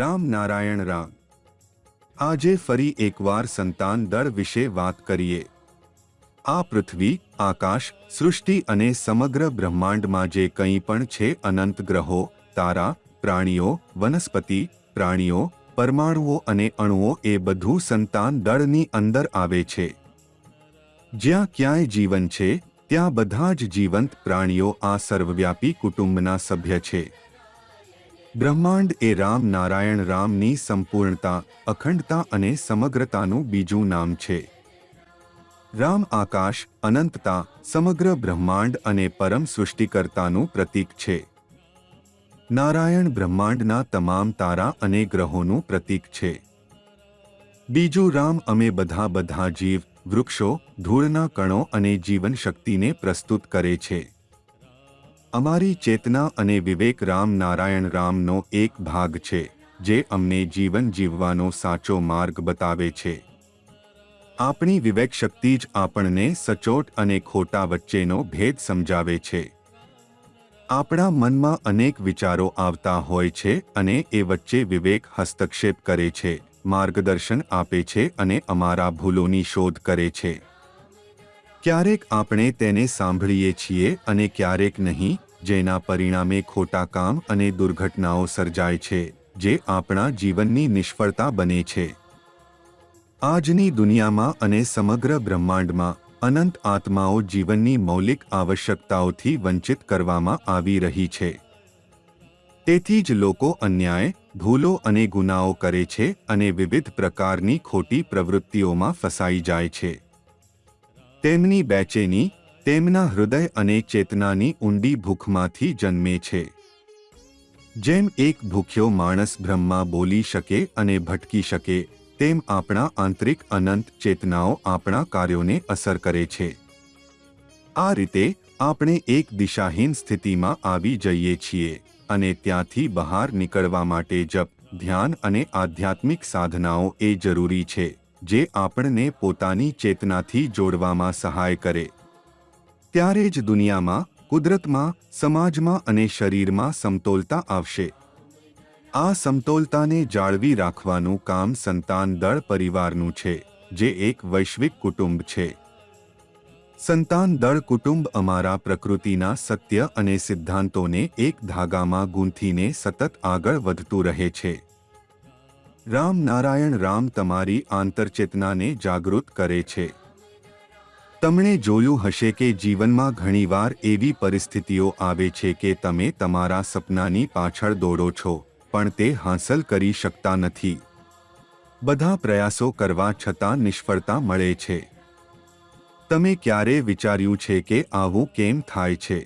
રામ નારાયણ રામ। આજે ફરી એકવાર સંતાન દળ વિશે વાત કરીએ। આ પૃથ્વી, આકાશ, સૃષ્ટિ અને સમગ્ર બ્રહ્માંડમાં જે કંઈ પણ છે, અનંત ગ્રહો, તારા, પ્રાણીઓ, વનસ્પતિ, પ્રાણીઓ, પરમાણુઓ અને અણુઓ એ બધું સંતાન દળની અંદર આવે છે। જ્યાં ક્યાંય જીવન છે ત્યાં બધા જ જીવંત પ્રાણીઓ આ સર્વવ્યાપી કુટુંબના સભ્ય છે। બ્રહ્માંડ એ રામ નારાયણ રામની સંપૂર્ણતા, અખંડતા અને સમગ્રતાનું બીજું નામ છે। રામ આકાશ, અનંતતા, સમગ્ર બ્રહ્માંડ અને પરમ સૃષ્ટિકર્તાનું પ્રતીક છે। નારાયણ બ્રહ્માંડના તમામ તારા અને ગ્રહોનું પ્રતીક છે। બીજું રામ અમે બધા જીવ, વૃક્ષો, ધૂળના કણો અને જીવન શક્તિને પ્રસ્તુત કરે છે। અમારી ચેતના અને વિવેક રામ નારાયણ રામનો એક ભાગ છે, જે અમને જીવન જીવવાનો સાચો માર્ગ બતાવે છે। આપણી વિવેક શક્તિ જ આપણને સચોટ અને ખોટા વચ્ચેનો ભેદ સમજાવે છે। આપણા મનમાં અનેક વિચારો આવતા હોય છે અને એ વચ્ચે વિવેક હસ્તક્ષેપ કરે છે, માર્ગદર્શન આપે છે અને અમારા ભૂલોની શોધ કરે છે। ક્યારેક આપણે તેને સાંભળીએ છીએ અને ક્યારેક નહીં, જેના પરિણામે ખોટા કામ અને દુર્ઘટનાઓ સર્જાય છે, જે આપણા જીવનની નિષ્ફળતા બને છે। આજની દુનિયામાં અને સમગ્ર બ્રહ્માંડમાં અનંત આત્માઓ જીવનની મૌલિક આવશ્યકતાઓથી વંચિત કરવામાં આવી રહી છે। તેથી જ લોકો અન્યાય, ભૂલો અને ગુનાઓ કરે છે અને વિવિધ પ્રકારની ખોટી પ્રવૃત્તિઓમાં ફસાઈ જાય છે। તેમની બેચેની તેમના હૃદય અને ચેતનાની ઊંડી ભૂખમાંથી જન્મે છે। જેમ એક ભૂખ્યો માણસ બ્રહ્મમાં બોલી શકે અને ભટકી શકે, તેમ આપણા આંતરિક અનંત ચેતનાઓ આપણા કાર્યોને અસર કરે છે। આ રીતે આપણે એક દિશાહીન સ્થિતિમાં આવી જઈએ છીએ અને ત્યાંથી બહાર નીકળવા માટે જપ, ધ્યાન અને આધ્યાત્મિક સાધનાઓ એ જરૂરી છે, જે આપણને પોતાની ચેતનાથી જોડવામાં સહાય કરે। ત્યારે જ દુનિયામાં, કુદરતમાં, સમાજમાં અને શરીરમાં સમતોલતા આવશે। આ સમતોલતાને જાળવી રાખવાનું કામ સંતાન દળ પરિવારનું છે, જે એક વૈશ્વિક કુટુંબ છે। સંતાન દળ કુટુંબ અમારા પ્રકૃતિના સત્ય અને સિદ્ધાંતોને એક ધાગામાં ગૂંથીને સતત આગળ વધતું રહે છે। રામ નારાયણ રામ તમારી આંતરચેતનાને જાગૃત કરે છે। તમને જોયું હશે કે જીવનમાં ઘણીવાર એવી પરિસ્થિતિઓ આવે છે કે તમે તમારા સપનાની પાછળ દોડો છો, પણ તે હાંસલ કરી શકતા નથી। બધા પ્રયાસો કરવા છતાં નિષ્ફળતા મળે છે। તમે ક્યારે વિચાર્યું છે કે આવું કેમ થાય છે?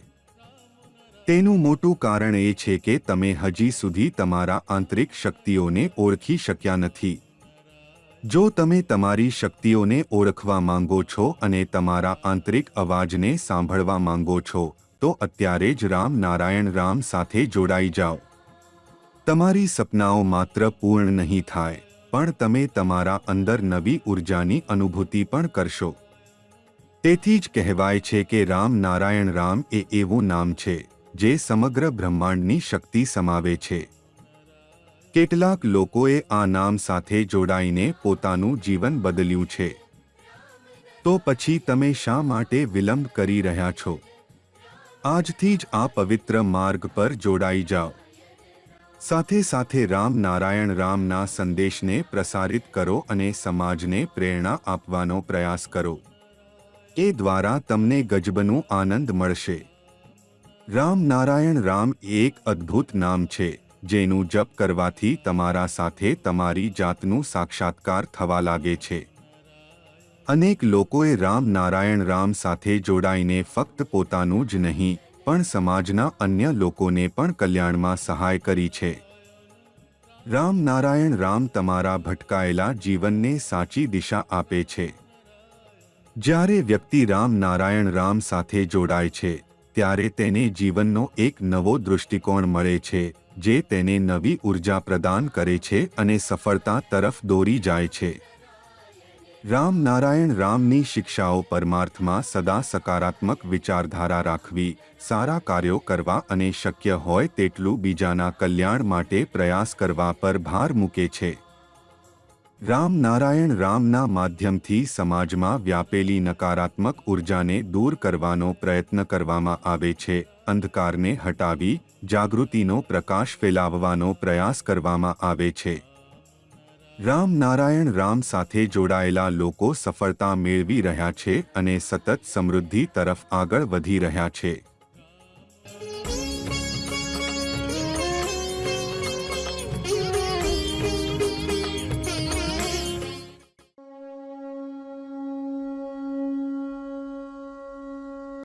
તેનું મોટું કારણ એ છે કે તમે હજી સુધી તમારા આંતરિક શક્તિઓને ઓળખી શક્યા નથી। જો તમે તમારી શક્તિઓને ઓળખવા માંગો છો અને તમારા આંતરિક અવાજને સાંભળવા માંગો છો, તો અત્યારે જ રામ નારાયણ રામ સાથે જોડાઈ જાઓ। તમારી સપનાઓ માત્ર પૂર્ણ નહીં થાય, પણ તમે તમારા અંદર નવી ઉર્જાની અનુભૂતિ પણ કરશો। તેથી જ કહેવાય છે કે રામ નારાયણ રામ એ એવું નામ છે જે સમગ્ર બ્રહ્માંડની શક્તિ સમાવે છે। કેટલાક લોકોએ આ નામ સાથે જોડાઈને પોતાનું જીવન બદલ્યું છે। તો પછી તમે શા માટે વિલંબ કરી રહ્યા છો? આજથી જ આ પવિત્ર માર્ગ પર જોડાઈ જાઓ। સાથે સાથે રામ નારાયણ રામના સંદેશને પ્રસારિત કરો અને સમાજને પ્રેરણા આપવાનો પ્રયાસ કરો। એ દ્વારા તમને ગજબનું આનંદ મળશે। રામ નારાયણ રામ એક અદ્ભુત નામ છે, જેનું જપ કરવાથી તમારા સાથે તમારી જાતનું સાક્ષાત્કાર થવા લાગે છે। અનેક લોકોએ રામ નારાયણ રામ સાથે જોડાઈને ફક્ત પોતાનું જ નહીં, પણ સમાજના અન્ય લોકોને પણ કલ્યાણમાં સહાય કરી છે। રામ નારાયણ રામ તમારા ભટકાયેલા જીવનને સાચી દિશા આપે છે। જ્યારે વ્યક્તિ રામ નારાયણ રામ સાથે જોડાય છે, ત્યારે તેને જીવનનો એક નવો દૃષ્ટિકોણ મળે છે, જે તેને નવી ઉર્જા પ્રદાન કરે છે અને સફળતા તરફ દોરી જાય છે। રામ નારાયણ રામની શિક્ષાઓ પરમાર્થમાં સદા સકારાત્મક વિચારધારા રાખવી, સારા કાર્યો કરવા અને શક્ય હોય તેટલું બીજાના કલ્યાણ માટે પ્રયાસ કરવા પર ભાર મૂકે છે. રામ નારાયણ રામના માધ્યમથી સમાજમાં વ્યાપેલી નકારાત્મક ઉર્જાને દૂર કરવાનો પ્રયત્ન કરવામાં આવે છે, અંધકારને હટાવી જાગૃતિનો પ્રકાશ ફેલાવવાનો પ્રયાસ કરવામાં આવે છે. રામ નારાયણ રામ સાથે જોડાયેલા લોકો સફળતા મેળવી રહ્યા છે અને સતત સમૃદ્ધિ તરફ આગળ વધી રહ્યા છે.